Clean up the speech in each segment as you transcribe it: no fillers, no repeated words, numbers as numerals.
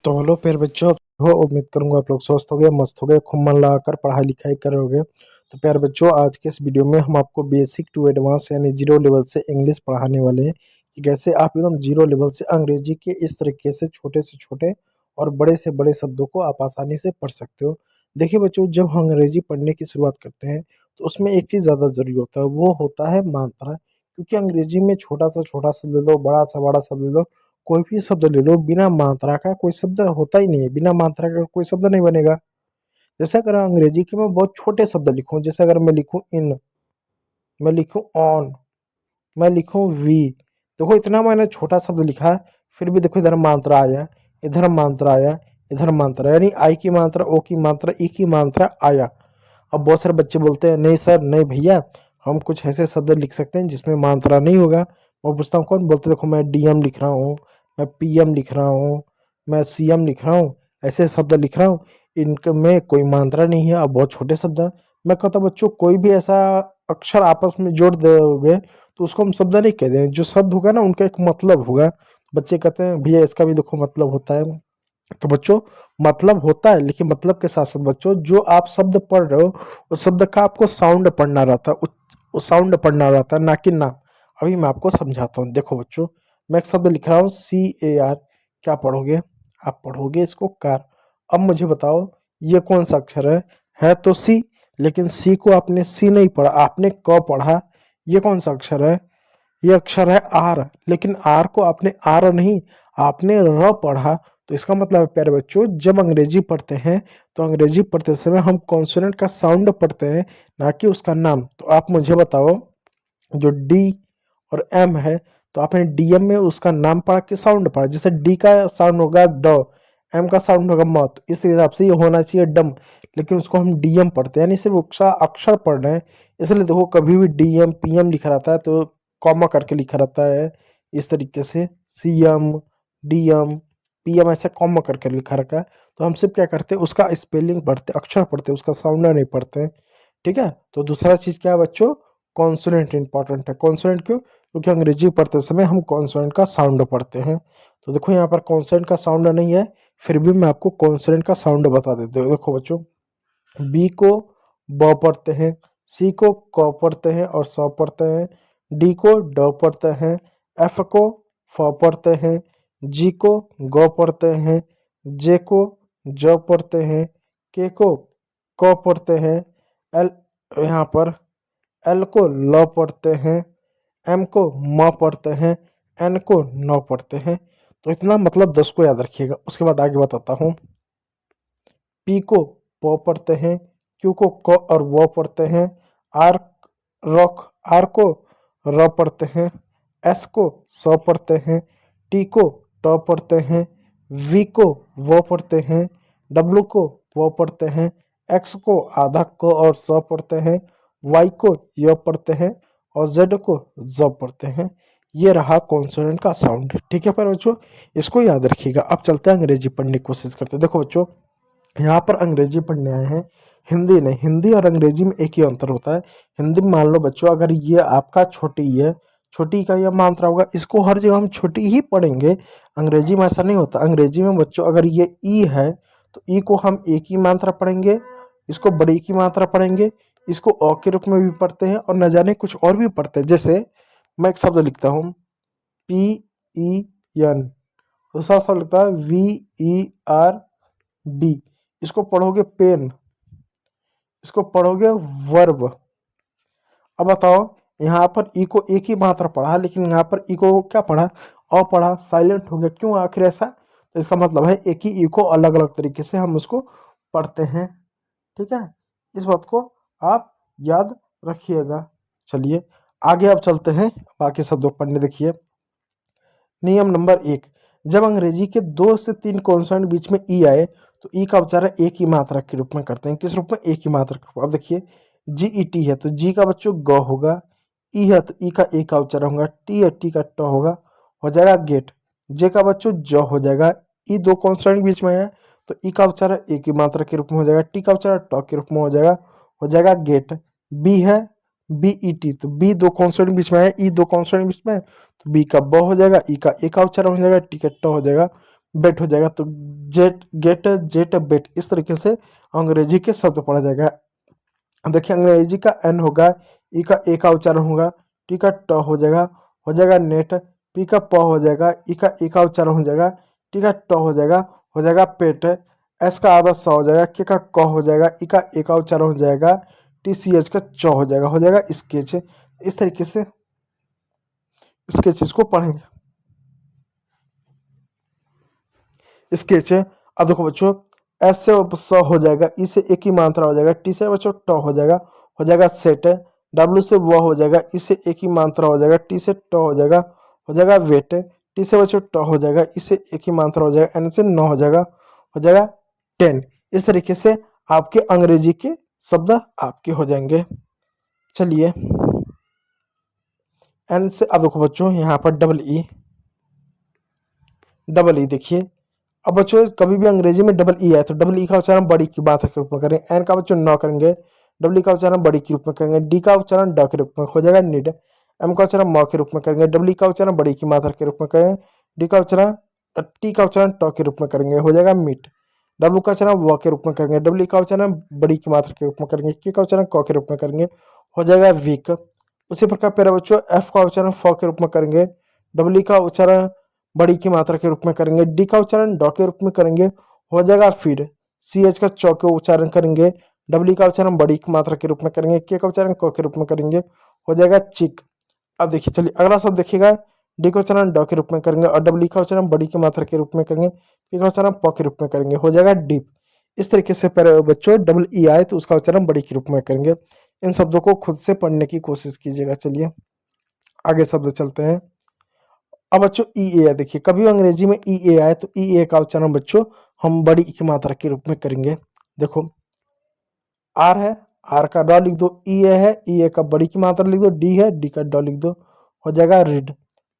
तो हेलो प्यारे बच्चों, हो उम्मीद करूंगा आप लोग स्वस्थ हो गए, मस्त हो गए, खूब मन लगाकर पढ़ाई लिखाई करोगे। तो प्यारे बच्चों, आज के इस वीडियो में हम आपको बेसिक टू एडवांस यानी जीरो लेवल से इंग्लिश पढ़ाने वाले हैं कि कैसे आप एकदम जीरो लेवल से अंग्रेजी के इस तरीके से छोटे और बड़े से बड़े शब्दों को आप आसानी से पढ़ सकते हो। देखिए बच्चों, जब हम अंग्रेजी पढ़ने की शुरुआत करते हैं तो उसमें एक चीज़ ज़्यादा ज़रूरी होता है, वो होता है मात्रा। क्योंकि अंग्रेजी में छोटा सा ले लो, बड़ा शब्द ले लो, कोई भी शब्द ले लो, बिना मात्रा का कोई शब्द होता ही नहीं है, बिना मात्रा का कोई शब्द नहीं बनेगा। जैसे अगर अंग्रेजी के मैं बहुत छोटे शब्द लिखूं, जैसे अगर मैं लिखूं इन, मैं लिखूं ऑन, मैं लिखूं वी, देखो इतना मैंने छोटा शब्द लिखा है, फिर भी देखो इधर मात्रा आया, इधर मात्रा आया, इधर मात्रा, यानी आई की मात्रा, ओ की मात्रा, ई की मात्रा आया। अब बहुत सारे बच्चे बोलते हैं नहीं सर, नहीं भैया, हम कुछ ऐसे शब्द लिख सकते हैं जिसमें मात्रा नहीं होगा। मैं पूछता हूँ कौन? बोलते देखो मैं डीएम लिख रहा हूँ, मैं पीएम लिख रहा हूँ, मैं सीएम लिख रहा हूँ, ऐसे शब्द लिख रहा हूँ, इनमें कोई मात्रा नहीं है, अब बहुत छोटे शब्द हैं। मैं कहता हूँ बच्चों, कोई भी ऐसा अक्षर आपस में जोड़ दोगे तो उसको हम शब्द नहीं कहते हैं, जो शब्द होगा ना उनका एक मतलब होगा। बच्चे कहते हैं भैया इसका भी देखो मतलब होता है। तो बच्चों, मतलब होता है, लेकिन मतलब के साथ साथ बच्चों जो आप शब्द पढ़ रहे हो उस शब्द का आपको साउंड पढ़ना रहता है, साउंड पढ़ना रहता है, ना कि नाम। अभी मैं आपको समझाता हूँ। देखो बच्चों, मैं एक शब्द लिख रहा हूँ CAR, क्या पढ़ोगे? आप पढ़ोगे इसको कार। अब मुझे बताओ ये कौन सा अक्षर है तो सी, लेकिन सी को आपने सी नहीं पढ़ा, आपने क पढ़ा। ये कौन सा अक्षर है? ये अक्षर है आर, लेकिन आर को आपने आर नहीं, आपने र पढ़ा। तो इसका मतलब है प्यारे बच्चों, जब अंग्रेजी पढ़ते हैं तो अंग्रेजी पढ़ते समय हम कॉन्सोनेंट का साउंड पढ़ते हैं, ना कि उसका नाम। तो आप मुझे बताओ, जो डी और एम है, तो आपने डीएम में उसका नाम पढ़ा कि साउंड पढ़ा? जैसे डी का साउंड होगा ड, एम का साउंड होगा म, तो इस हिसाब से ये होना चाहिए डम, लेकिन उसको हम डीएम पढ़ते हैं, यानी सिर्फ उसका अक्षर पढ़ रहे हैं। इसलिए देखो कभी भी डीएम पीएम लिखा रहता है तो कॉमा करके लिखा रहता है, इस तरीके से सीएम, डीएम, पीएम ऐसे कॉमा करके लिखा रखा है। तो हम सिर्फ क्या करते हैं, उसका स्पेलिंग पढ़ते, अक्षर पढ़ते, उसका साउंड नहीं पढ़ते हैं। ठीक है। तो दूसरा चीज़ क्या है बच्चों? कॉन्सोनेंट इंपॉर्टेंट है। कॉन्सोनेंट क्यों? क्योंकि अंग्रेजी पढ़ते समय हम कॉन्सोनेंट का साउंड पढ़ते हैं। तो देखो यहाँ पर कॉन्सोनेंट का साउंड नहीं है, फिर भी मैं आपको कॉन्सोनेंट का साउंड बता देता हूँ। देखो बच्चों, बी को ब पढ़ते हैं, सी को क पढ़ते हैं और स पढ़ते हैं, डी को ड पढ़ते हैं, एफ को फ पढ़ते हैं, जी को ग पढ़ते हैं, जे को ज पढ़ते हैं, के को क पढ़ते हैं, एल, यहाँ पर एल को ल पढ़ते हैं, एम को म पढ़ते हैं, एन को न पढ़ते हैं। तो इतना मतलब 10 को याद रखिएगा। उसके बाद आगे बताता हूँ। पी को प पढ़ते हैं, क्यू को क और व पढ़ते हैं, आर रॉक, आर को र पढ़ते हैं, एस को स पढ़ते हैं, टी को ट पढ़ते हैं, वी को व पढ़ते हैं, डब्लू को व पढ़ते हैं, एक्स को आधा क और स पढ़ते हैं, वाई को य पढ़ते हैं और जेड को ज पढ़ते हैं। ये रहा कॉन्सोनेंट का साउंड। ठीक है पर बच्चों, इसको याद रखिएगा। अब चलते हैं अंग्रेजी पढ़ने की कोशिश करते हैं। देखो बच्चों, यहाँ पर अंग्रेजी पढ़ने आए हैं, हिंदी नहीं। हिंदी और अंग्रेजी में एक ही अंतर होता है। हिंदी में मान लो बच्चों, अगर ये आपका छोटी है, छोटी का यह मात्रा होगा, इसको हर जगह हम छोटी ही पढ़ेंगे। अंग्रेजी में ऐसा नहीं होता। अंग्रेजी में बच्चों अगर ये ई है तो ई को हम एक ही मात्रा पढ़ेंगे, इसको बड़ी की मात्रा पढ़ेंगे, इसको अ के रूप में भी पढ़ते हैं और न जाने कुछ और भी पढ़ते हैं। जैसे मैं एक शब्द लिखता हूँ PEN, दूसरा शब्द लिखता है VERB, इसको पढ़ोगे पेन, इसको पढ़ोगे वर्ब। अब बताओ, यहाँ पर ई को एक ही मात्रा पढ़ा, लेकिन यहाँ पर ई को क्या पढ़ा? अ पढ़ा, साइलेंट हो गया। क्यों आखिर ऐसा? तो इसका मतलब है एक ही ई को अलग अलग तरीके से हम उसको पढ़ते हैं। ठीक है, इस बात को आप याद रखिएगा। चलिए आगे अब चलते हैं बाकी शब्दों को पढ़ने। देखिए, नियम नंबर 1, जब अंग्रेजी के 2 से 3 कॉन्सोनेंट बीच में ई आए तो ई का उच्चारण एक ही मात्रा के रूप में करते हैं। किस रूप में? एक ही मात्रा के रूप में। अब देखिए, GET है तो जी का बच्चों ग होगा, ई है तो ई का ए का उच्चारण होगा, टी है टी का ट होगा, हो जाएगा गेट। जे का बच्चों ज हो जाएगा, ई 2 कॉन्सोनेंट बीच में है तो ई का उच्चारण एक ही मात्रा के रूप में हो जाएगा, टी का उच्चारण ट के रूप में हो जाएगा गेट। बी है BET, तो बी 2 कॉन्सोनेंट बीच में है, ई 2 कॉन्सोनेंट बीच में है, तो बी का ब हो जाएगा, ई का ए का उच्चारण हो जाएगा, टी का ट हो जाएगा, बेट हो जाएगा। तो जेट, गेट, जेट, बेट, इस तरीके से अंग्रेजी के शब्द पढ़ा जाएगा। अब देखिए अंग्रेजी का एन होगा, ई का ए का उच्चारण होगा, टी का ट हो जाएगा नेट, पी का प हो जाएगा, ई का उच्चारण हो जाएगा, टी का ट हो जाएगा पेट, एस का आधा स हो जाएगा, के का क हो जाएगा, ई का ए का उच्चारण हो जाएगा, टी सी एच का च हो जाएगा स्केच। इस तरीके से स्केचेस को पढ़ेंगे। स्केच है। अब देखो बच्चों, एस से स हो जाएगा, ई से एक ही मात्रा हो जाएगा, टी से बच्चों ट हो जाएगा सेट, डब्ल्यू से व हो जाएगा, ई से एक ही मात्रा हो जाएगा, टी से ट हो जाएगा वेट, टी से बच्चों ट हो जाएगा, ई से एक ही मात्रा हो जाएगा, एन से न हो जाएगा 10। इस तरीके से आपके अंग्रेजी के शब्द आपके हो जाएंगे। चलिए एन से अब देखो बच्चों यहाँ पर डबल ई देखिए। अब बच्चों कभी भी अंग्रेजी में डबल ई आए तो डबल ई का उच्चारण बड़ी की बात के रूप में करें। एन का बच्चों न करेंगे, डब्ल्यू का उच्चारण बड़ी के रूप में करेंगे, डी का उच्चारण ड के रूप में हो जाएगा निड, एम का उच्चारण म के रूप में करेंगे, डब्ल्यू का उच्चारण बड़ी की मात्रा के रूप में करेंगे, डी का उच्चारण टी का उच्चारण ट के रूप में करेंगे, हो जाएगा मीट, डब्ल्यू का उच्चारण व के रूप में करेंगे, डब्ल्यू का उच्चारण बड़ी की मात्रा के रूप में करेंगे, के का उच्चारण क के रूप में करेंगे, हो जाएगा वीक। उसी प्रकार प्यारे बच्चों एफ का उच्चारण फ के रूप में करेंगे, डब्ल्यू का उच्चारण बड़ी की मात्रा के रूप में करेंगे, डी का उच्चारण ड के रूप में करेंगे, हो जाएगा फीड, सी एच का चौ के उच्चारण करेंगे, डब्ल्यू का उच्चारण बड़ी की मात्रा के रूप में करेंगे, के का उच्चारण क के रूप में करेंगे, हो जाएगा चिक। अब देखिए चलिए अगला शब्द देखिएगा, डी का उच्चारण ड के रूप में करेंगे और डब्ल्यू का उच्चारण बड़ी की मात्रा के रूप में करेंगे, के का उच्चारण प के रूप में करेंगे, हो जाएगा डीप। इस तरीके से पहले बच्चों डबल ई आए तो उसका उच्चारण बड़ी के रूप में करेंगे। इन शब्दों को खुद से पढ़ने की कोशिश कीजिएगा। चलिए आगे शब्द चलते हैं। अब बच्चों ई ए है, देखिए कभी अंग्रेजी में ई ए आए तो ई ए का उच्चारण बच्चों हम बड़ी की मात्रा के रूप में करेंगे। देखो आर है, आर का ड लिख दो, ई ए है, ई ए का बड़ी की मात्रा लिख दो, डी है, डी का ड लिख दो, हो जाएगा रीड,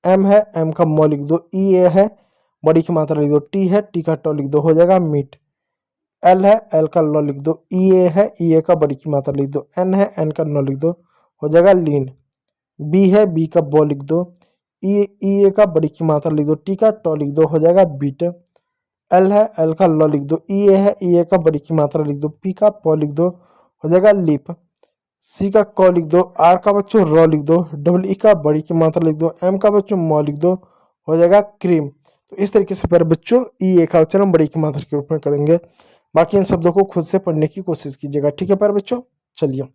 एम है, एम का म लिख दो, ई ए है, बड़ी की मात्रा लिख दो, टी है, टी का ट लिख दो, हो जाएगा मीट, एल है, एल का ल लिख दो, ई ए है, ई ए का बड़ी की मात्रा लिख दो, एन है, एन का न लिख दो, हो जाएगा लीन, बी है, बी का ब लिख दो, ई ए का बड़ी की मात्रा लिख दो, टी का ट लिख दो, हो जाएगा बीट, एल है, एल का ल लिख दो, ई ए है, ई ए का बड़ी की मात्रा लिख दो, पी का प लिख दो, हो जाएगा लिप, सी का क लिख दो, आर का बच्चों र लिख दो, डबल ई का बड़ी की मात्रा लिख दो, एम का बच्चों म लिख दो, हो जाएगा क्रीम। तो इस तरीके से पर बच्चों ई ए का उच्चारण बड़ी की मात्रा के रूप में करेंगे। बाकी इन शब्दों को खुद से पढ़ने की कोशिश कीजिएगा, ठीक है पर बच्चों। चलिए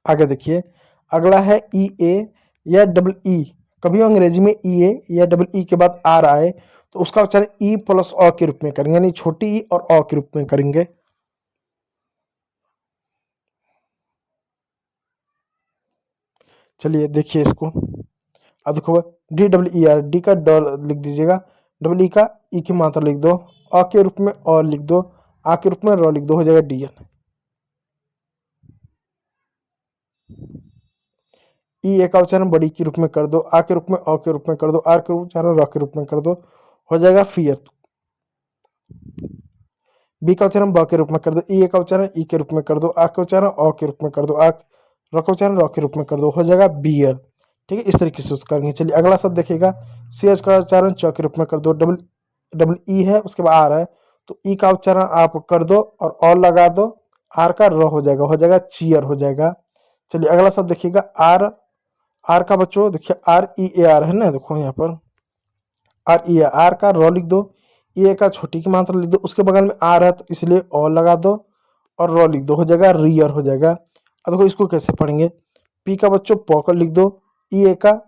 आगे देखिए, अगला है ई ए या डबल ई। कभी अंग्रेजी में ई ए या डबल ई के बाद आर आए तो उसका उच्चारण ई प्लस अ के रूप में करेंगे, यानी छोटी ई और अ के रूप में करेंगे। चलिए देखिए इसको, अब देखो D double E R, D का ड लिख दीजिएगा, डबल ई का ई की मात्रा लिख दो, अ के रूप में अ लिख दो, आ के रूप में र लिख दो, हो जाएगा डी एन। ई ए का उच्चारण बड़ी के रूप में कर दो, आ के रूप में अ के रूप में कर दो, आर के उच्चारण र के रूप में कर दो, हो जाएगा फियर। बी का उच्चारण ब के रूप में कर दो, ई ए का उच्चारण ई के रूप में कर दो, आ के उच्चारण अ के रूप में कर दो, आ र का उच्चारण र के रूप में कर दो, हो जाएगा बियर। ठीक है, इस तरीके से उसको करेंगे। चलिए अगला शब्द देखिएगा, सी एच का उच्चारण च के रूप में कर दो, डबल डबल ई है उसके बाद आर है तो ई का उच्चारण आप कर दो और लगा दो, आर का र हो जाएगा चीयर हो जाएगा। चलिए अगला शब्द देखिएगा, आर, आर का बच्चों देखिए आर ई ए आर है ना, देखो यहाँ पर आर ई ए, आर का र लिख दो, ई ए का छोटी की मात्रा लिख दो, उसके बगल में आर है तो इसलिए और लगा दो और र लिख दो, हो जाएगा रियर हो जाएगा। अब देखो इसको कैसे पढ़ेंगे, पी का बच्चों प का लिख दो, ई ए का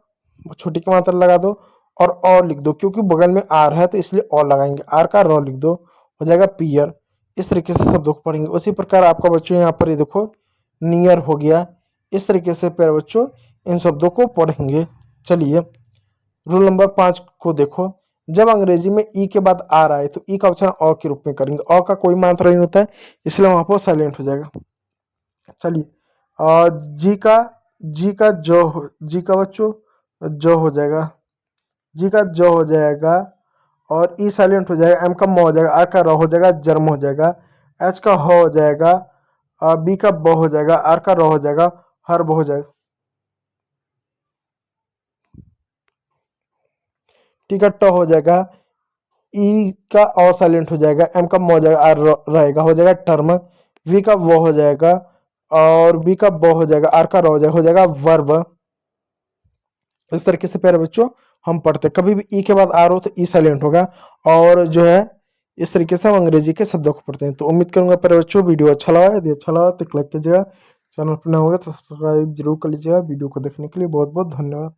छोटी की मात्रा लगा दो और लिख दो, क्योंकि बगल में आर है तो इसलिए और लगाएंगे, आर का र लिख दो, हो जाएगा पियर। इस तरीके से शब्दों को पढ़ेंगे। उसी प्रकार आपका बच्चों यहाँ पर ये देखो नियर हो गया। इस तरीके से प्यारे बच्चों इन शब्दों को पढ़ेंगे। चलिए रूल नंबर 5 को देखो, जब अंग्रेजी में ई के बाद आर आए तो ई का उच्चारण अ के रूप में करेंगे, अ का कोई मात्रा नहीं होता है इसलिए वहां पर साइलेंट हो जाएगा। चलिए और जी का जी का बच्चों जो हो जाएगा, जी का जो हो जाएगा और ई साइलेंट हो जाएगा, एम का म हो जाएगा, आर का र हो जाएगा, जर्म हो जाएगा, एच का हो जाएगा, बी का ब हो जाएगा, आर का र हो जाएगा, हर्ब हो जाएगा, टी का ट हो जाएगा, ई का ऑ साइलेंट हो जाएगा, एम का म हो जाएगा, आर रहेगा, हो जाएगा टर्म, वी का वो हो जाएगा और बी का ब हो जाएगा, आर का र हो जाएगा वर्ब। इस तरीके से प्यारे बच्चों हम पढ़ते, कभी भी ई के बाद आर हो तो ई साइलेंट होगा, और जो है इस तरीके से हम अंग्रेजी के शब्दों को पढ़ते हैं। तो उम्मीद करूंगा प्यारे बच्चों वीडियो अच्छा लगा, यदि अच्छा लगा तो लाइक कीजिएगा, चैनल पर नया होगा तो सब्सक्राइब जरूर कर लीजिएगा। वीडियो को देखने के लिए बहुत बहुत धन्यवाद।